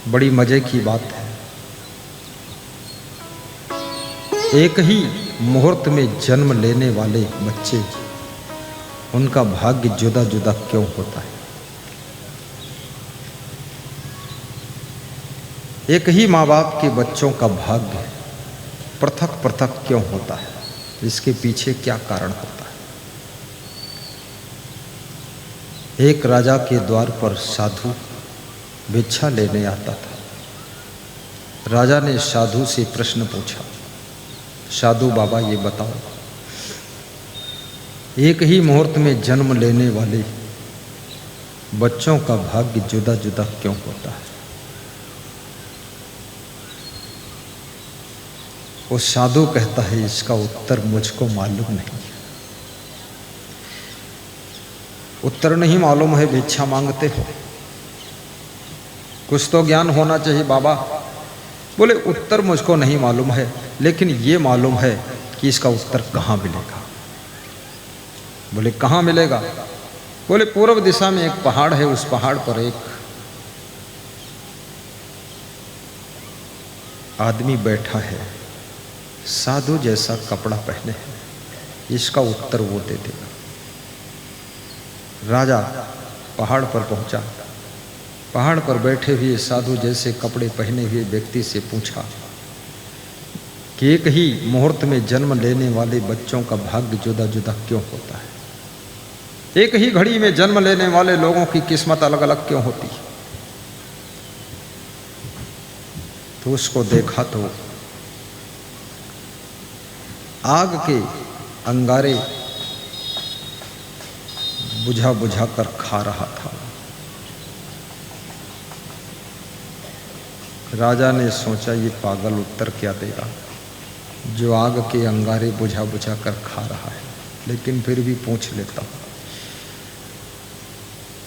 बड़ी मजे की बात है। एक ही मुहूर्त में जन्म लेने वाले बच्चे, उनका भाग्य जुदा जुदा क्यों होता है? एक ही माँ बाप के बच्चों का भाग्य पृथक पृथक क्यों होता है? इसके पीछे क्या कारण होता है? एक राजा के द्वार पर साधु भिक्षा लेने आता था। राजा ने साधु से प्रश्न पूछा, साधु बाबा ये बताओ, एक ही मुहूर्त में जन्म लेने वाले बच्चों का भाग्य जुदा जुदा क्यों होता है? वो साधु कहता है, इसका उत्तर मुझको मालूम नहीं। उत्तर नहीं मालूम है, भिक्षा मांगते हो, कुछ तो ज्ञान होना चाहिए बाबा। बोले उत्तर मुझको नहीं मालूम है, लेकिन ये मालूम है कि इसका उत्तर कहाँ मिलेगा। बोले कहाँ मिलेगा? बोले पूर्व दिशा में एक पहाड़ है, उस पहाड़ पर एक आदमी बैठा है, साधु जैसा कपड़ा पहने हैं, इसका उत्तर वो दे देगा। राजा पहाड़ पर पहुंचा, पहाड़ पर बैठे हुए साधु जैसे कपड़े पहने हुए व्यक्ति से पूछा कि एक ही मुहूर्त में जन्म लेने वाले बच्चों का भाग्य जुदा जुदा क्यों होता है? एक ही घड़ी में जन्म लेने वाले लोगों की किस्मत अलग अलग क्यों होती है? तो उसको देखा तो आग के अंगारे बुझा बुझा कर खा रहा था। राजा ने सोचा ये पागल उत्तर क्या देगा, जो आग के अंगारे बुझा बुझा कर खा रहा है, लेकिन फिर भी पूछ लेता हूँ।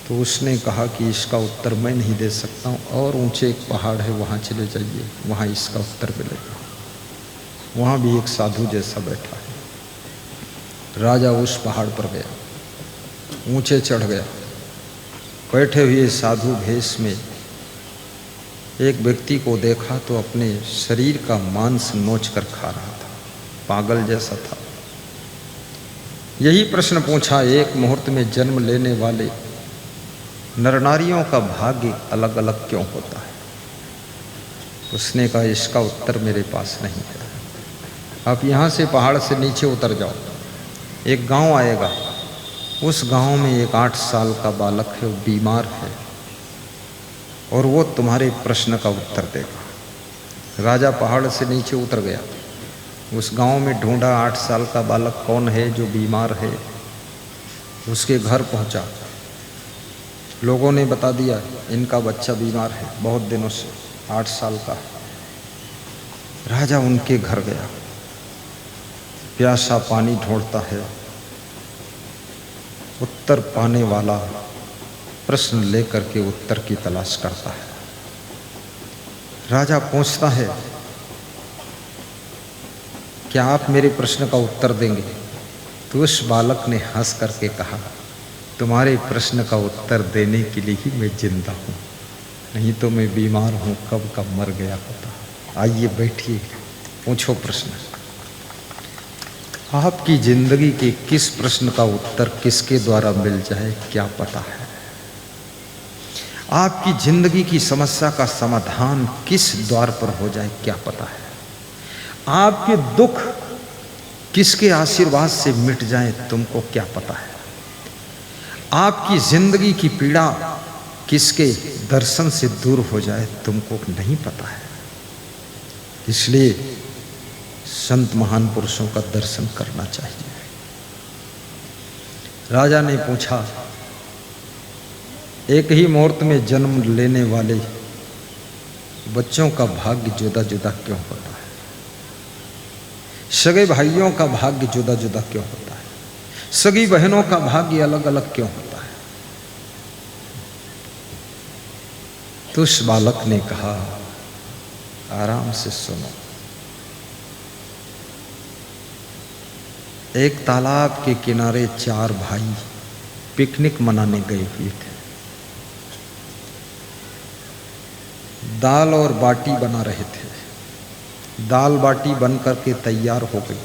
तो उसने कहा कि इसका उत्तर मैं नहीं दे सकता हूँ, और ऊंचे एक पहाड़ है, वहाँ चले जाइए, वहाँ इसका उत्तर मिलेगा। वहाँ भी एक साधु जैसा बैठा है। राजा उस पहाड़ पर गया, ऊंचे चढ़ गया, बैठे हुए साधु भेष में एक व्यक्ति को देखा तो अपने शरीर का मांस नोच कर खा रहा था, पागल जैसा था। यही प्रश्न पूछा, एक मुहूर्त में जन्म लेने वाले नर नारियों का भाग्य अलग अलग क्यों होता है? उसने कहा इसका उत्तर मेरे पास नहीं है। आप यहाँ से पहाड़ से नीचे उतर जाओ, एक गांव आएगा, उस गांव में एक 8 साल का बालक है, वो बीमार है, और वो तुम्हारे प्रश्न का उत्तर देगा। राजा पहाड़ से नीचे उतर गया, उस गांव में ढूंढा 8 साल का बालक कौन है जो बीमार है। उसके घर पहुंचा, लोगों ने बता दिया इनका बच्चा बीमार है, बहुत दिनों से, 8 साल का है। राजा उनके घर गया, प्यासा पानी ढूंढता है, उत्तर पाने वाला प्रश्न लेकर के उत्तर की तलाश करता है। राजा पूछता है, क्या आप मेरे प्रश्न का उत्तर देंगे? तो उस बालक ने हंस करके कहा, तुम्हारे प्रश्न का उत्तर देने के लिए ही मैं जिंदा हूँ, नहीं तो मैं बीमार हूँ, कब का मर गया होता। आइए बैठिए, पूछो प्रश्न। आपकी जिंदगी के किस प्रश्न का उत्तर किसके द्वारा मिल जाए क्या पता है? आपकी जिंदगी की समस्या का समाधान किस द्वार पर हो जाए क्या पता है? आपके दुख किसके आशीर्वाद से मिट जाए तुमको क्या पता है? आपकी जिंदगी की पीड़ा किसके दर्शन से दूर हो जाए तुमको नहीं पता है। इसलिए संत महान पुरुषों का दर्शन करना चाहिए। राजा ने पूछा, एक ही मुहूर्त में जन्म लेने वाले बच्चों का भाग्य जुदा जुदा क्यों होता है? सगे भाइयों का भाग्य जुदा जुदा क्यों होता है? सगी बहनों का भाग्य अलग अलग क्यों होता है? तो उस बालक ने कहा, आराम से सुनो। एक तालाब के किनारे 4 भाई पिकनिक मनाने गए हुए थे। दाल और बाटी बना रहे थे। दाल बाटी बन कर के तैयार हो गई,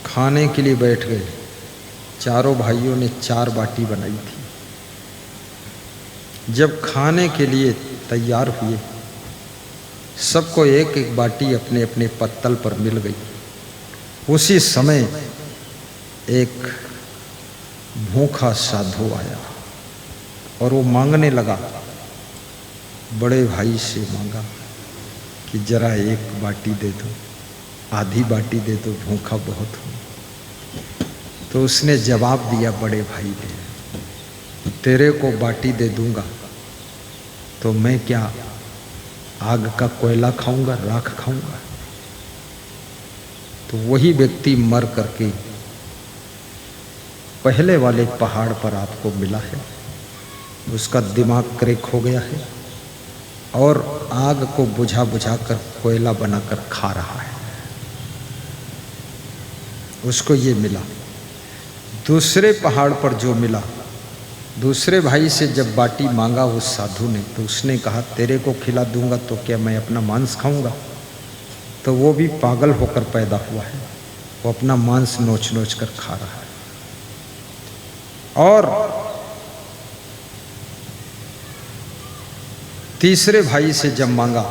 खाने के लिए बैठ गए। चारों भाइयों ने 4 बाटी बनाई थी। जब खाने के लिए तैयार हुए, सबको एक एक बाटी अपने अपने पत्तल पर मिल गई। उसी समय एक भूखा साधु आया और वो मांगने लगा। बड़े भाई से मांगा कि जरा एक बाटी दे दो, आधी बाटी दे दो, भूखा बहुत हूँ। तो उसने जवाब दिया बड़े भाई ने, तेरे को बाटी दे दूंगा तो मैं क्या आग का कोयला खाऊंगा, राख खाऊंगा? तो वही व्यक्ति मर करके पहले वाले पहाड़ पर आपको मिला है। उसका दिमाग क्रैक हो गया है और आग को बुझा बुझा कर कोयला बनाकर खा रहा है। उसको ये मिला। दूसरे पहाड़ पर जो मिला, दूसरे भाई से जब बाटी मांगा उस साधु ने, तो उसने कहा तेरे को खिला दूंगा तो क्या मैं अपना मांस खाऊंगा? तो वो भी पागल होकर पैदा हुआ है, वो अपना मांस नोच नोच कर खा रहा है। और तीसरे भाई से जब मांगा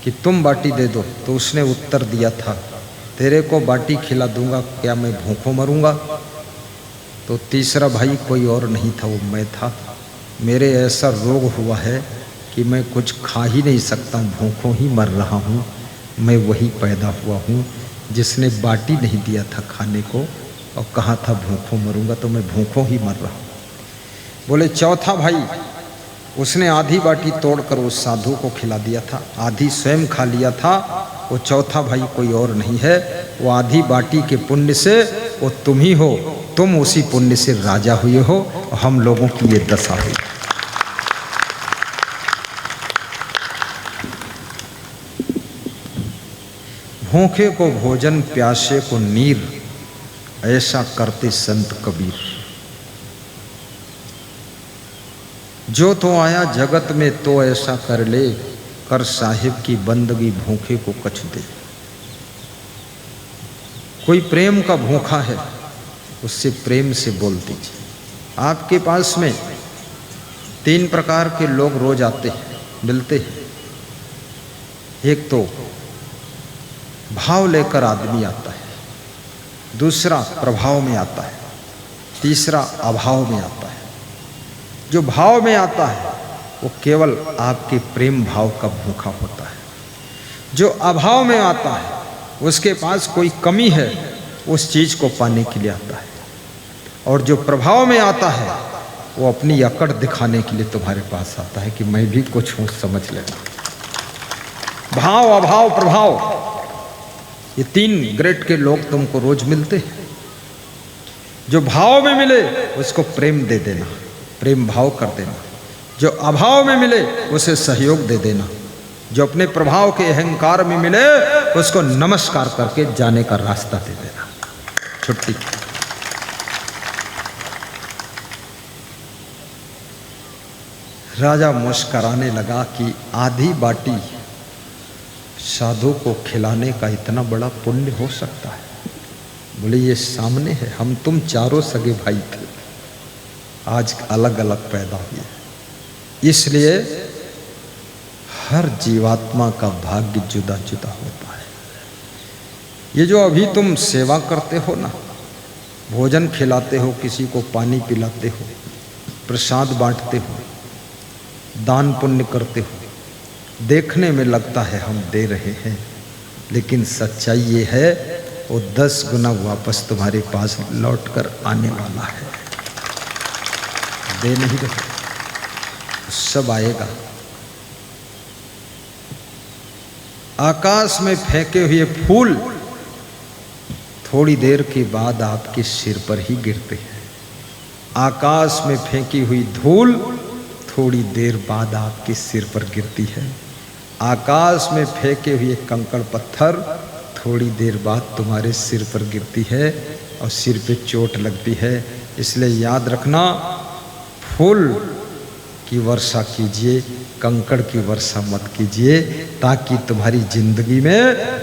कि तुम बाटी दे दो, तो उसने उत्तर दिया था तेरे को बाटी खिला दूंगा, क्या मैं भूखों मरूंगा? तो तीसरा भाई कोई और नहीं था, वो मैं था। मेरे ऐसा रोग हुआ है कि मैं कुछ खा ही नहीं सकता, भूखों ही मर रहा हूँ। मैं वही पैदा हुआ हूँ जिसने बाटी नहीं दिया था खाने को और कहा था भूखों मरूंगा, तो मैं भूखों ही मर रहा हूँ। बोले चौथा भाई, उसने आधी बाटी तोड़कर उस साधु को खिला दिया था, आधी स्वयं खा लिया था। वो चौथा भाई कोई और नहीं है, वो आधी बाटी के पुण्य से वो तुम ही हो। तुम उसी पुण्य से राजा हुए हो और हम लोगों की ये दशा हुई। भूखे को भोजन, प्यासे को नीर, ऐसा करते संत कबीर। जो तो आया जगत में तो ऐसा कर ले, कर साहिब की बंदगी भूखे को कछु दे। कोई प्रेम का भूखा है, उससे प्रेम से बोल दीजिए। आपके पास में 3 प्रकार के लोग रोज आते हैं, मिलते हैं। एक तो भाव लेकर आदमी आता है, दूसरा प्रभाव में आता है, तीसरा अभाव में आता है। जो भाव में आता है वो केवल आपके प्रेम भाव का भूखा होता है। जो अभाव में आता है उसके पास कोई कमी है, उस चीज को पाने के लिए आता है। और जो प्रभाव में आता है वो अपनी अकड़ दिखाने के लिए तुम्हारे पास आता है कि मैं भी कुछ हूं, समझ लेना। भाव, अभाव, प्रभाव, ये 3 ग्रेड के लोग तुमको रोज मिलते हैं। जो भाव में मिले उसको प्रेम दे देना, प्रेम भाव कर देना। जो अभाव में मिले उसे सहयोग दे देना। जो अपने प्रभाव के अहंकार में मिले उसको नमस्कार करके जाने का रास्ता दे देना। छुट्टी। राजा मुस्कराने लगा कि आधी बाटी साधु को खिलाने का इतना बड़ा पुण्य हो सकता है? बोले ये सामने है, हम तुम चारों सगे भाई थे, आज अलग अलग पैदा हुए। इसलिए हर जीवात्मा का भाग्य जुदा जुदा होता है। ये जो अभी तुम सेवा करते हो ना, भोजन खिलाते हो, किसी को पानी पिलाते हो, प्रसाद बांटते हो, दान पुण्य करते हो, देखने में लगता है हम दे रहे हैं, लेकिन सच्चाई ये है वो 10 गुना वापस तुम्हारे पास लौट कर आने वाला है। दे नहीं रहे, सब आएगा। आकाश में फेंके हुए फूल थोड़ी देर के बाद आपके सिर पर ही गिरते हैं। आकाश में फेंकी हुई धूल थोड़ी देर बाद आपके सिर पर गिरती है। आकाश में फेंके हुए कंकड़ पत्थर थोड़ी देर बाद तुम्हारे सिर पर गिरती है और सिर पे चोट लगती है। इसलिए याद रखना, फूल की वर्षा कीजिए, कंकड़ की वर्षा मत कीजिए, ताकि तुम्हारी जिंदगी में